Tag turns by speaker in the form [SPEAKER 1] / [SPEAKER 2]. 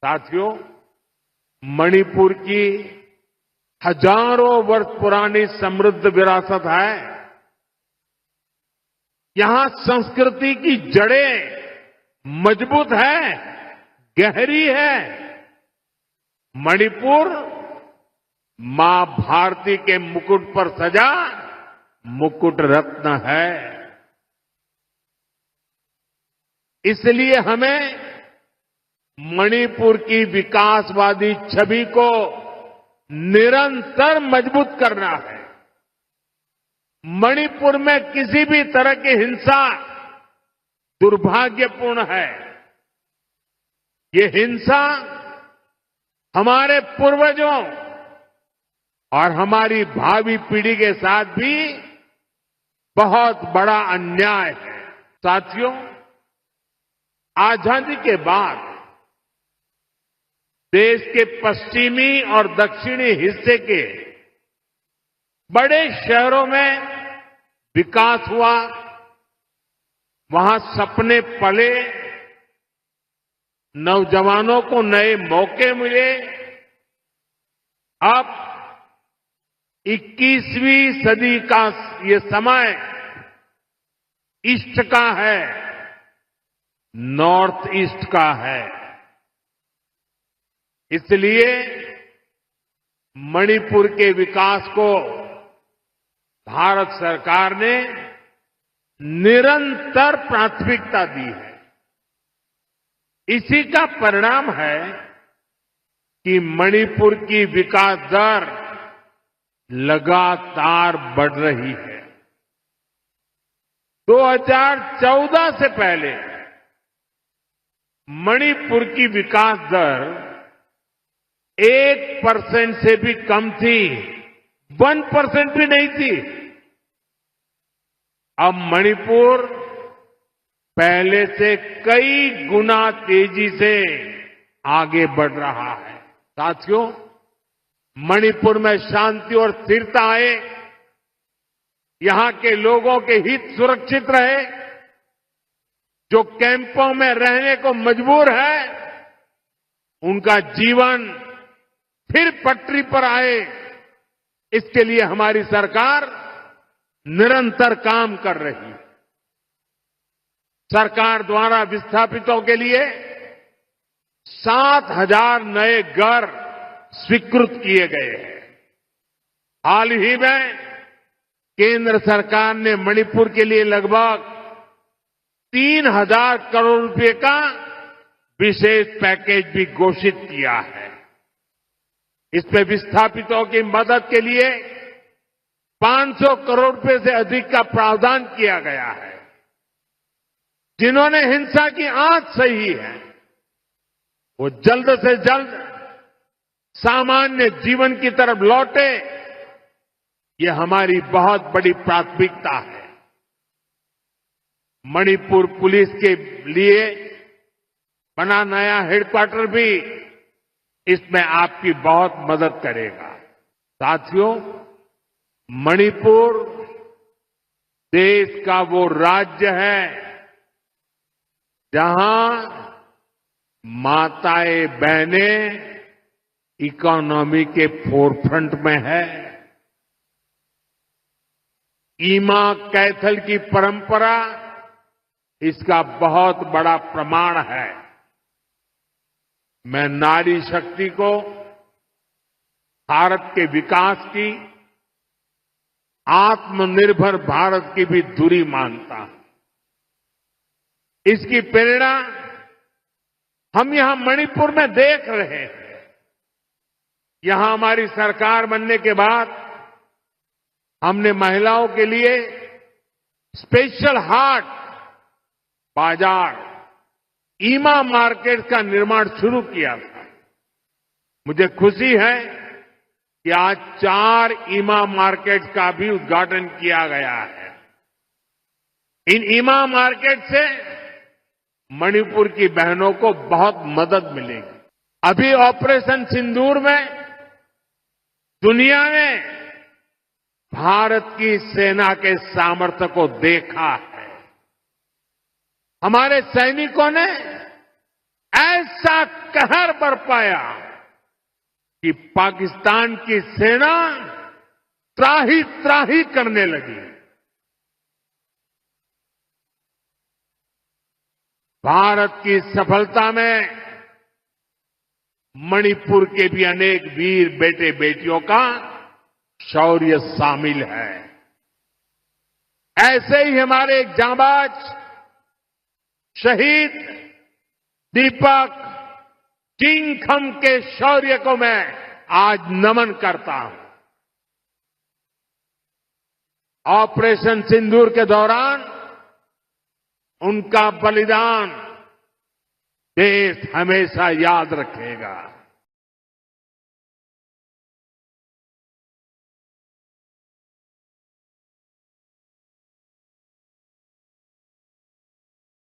[SPEAKER 1] साथियों, मणिपुर की हजारों वर्ष पुरानी समृद्ध विरासत है। यहां संस्कृति की जड़ें मजबूत है, गहरी है। मणिपुर मां भारती के मुकुट पर सजा मुकुट रत्न है। इसलिए हमें मणिपुर की विकासवादी छवि को निरंतर मजबूत करना है। मणिपुर में किसी भी तरह की हिंसा दुर्भाग्यपूर्ण है। ये हिंसा हमारे पूर्वजों और हमारी भावी पीढ़ी के साथ भी बहुत बड़ा अन्याय है। साथियों, आजादी के बाद देश के पश्चिमी और दक्षिणी हिस्से के बड़े शहरों में विकास हुआ, वहां सपने पले, नौजवानों को नए मौके मिले। अब 21वीं सदी का ये समय ईस्ट का है, नॉर्थ ईस्ट का है। इसलिए मणिपुर के विकास को भारत सरकार ने निरंतर प्राथमिकता दी है। इसी का परिणाम है कि मणिपुर की विकास दर लगातार बढ़ रही है। 2014 से पहले मणिपुर की विकास दर 1% से भी कम थी, 1% भी नहीं थी। अब मणिपुर पहले से कई गुना तेजी से आगे बढ़ रहा है। साथियों, मणिपुर में शांति और स्थिरता आए, यहां के लोगों के हित सुरक्षित रहे, जो कैंपों में रहने को मजबूर है, उनका जीवन फिर पटरी पर आए, इसके लिए हमारी सरकार निरंतर काम कर रही है। सरकार द्वारा विस्थापितों के लिए 7,000 नए घर स्वीकृत किए गए हैं। हाल ही में केंद्र सरकार ने मणिपुर के लिए लगभग 3,000 करोड़ रुपए का विशेष पैकेज भी घोषित किया है। इसमें विस्थापितों की मदद के लिए 500 करोड़ रुपए से अधिक का प्रावधान किया गया है। जिन्होंने हिंसा की आंच सही है, वो जल्द से जल्द सामान्य जीवन की तरफ लौटे, ये हमारी बहुत बड़ी प्राथमिकता है। मणिपुर पुलिस के लिए बना नया हेडक्वार्टर भी इसमें आपकी बहुत मदद करेगा। साथियों, मणिपुर देश का वो राज्य है जहां माताएं बहनें इकोनॉमी के फोरफ्रंट में है। ईमा कैथल की परंपरा इसका बहुत बड़ा प्रमाण है। मैं नारी शक्ति को भारत के विकास की, आत्मनिर्भर भारत की भी धुरी मानता हूं। इसकी प्रेरणा हम यहां मणिपुर में देख रहे हैं। यहां हमारी सरकार बनने के बाद हमने महिलाओं के लिए स्पेशल हाट बाजार, ईमा मार्केट का निर्माण शुरू किया था। मुझे खुशी है कि आज 4 ईमा मार्केट का भी उद्घाटन किया गया है। इन ईमा मार्केट से मणिपुर की बहनों को बहुत मदद मिलेगी। अभी ऑपरेशन सिंदूर में दुनिया ने भारत की सेना के सामर्थ्य को देखा है। हमारे सैनिकों ने ऐसा कहर बरपाया कि पाकिस्तान की सेना त्राही त्राही करने लगी। भारत की सफलता में मणिपुर के भी अनेक वीर बेटे बेटियों का शौर्य शामिल है। ऐसे ही हमारे एक जांबाज शहीद दीपक किंगखम के शौर्य को मैं आज नमन करता हूं। ऑपरेशन सिंदूर के दौरान उनका बलिदान देश हमेशा याद रखेगा।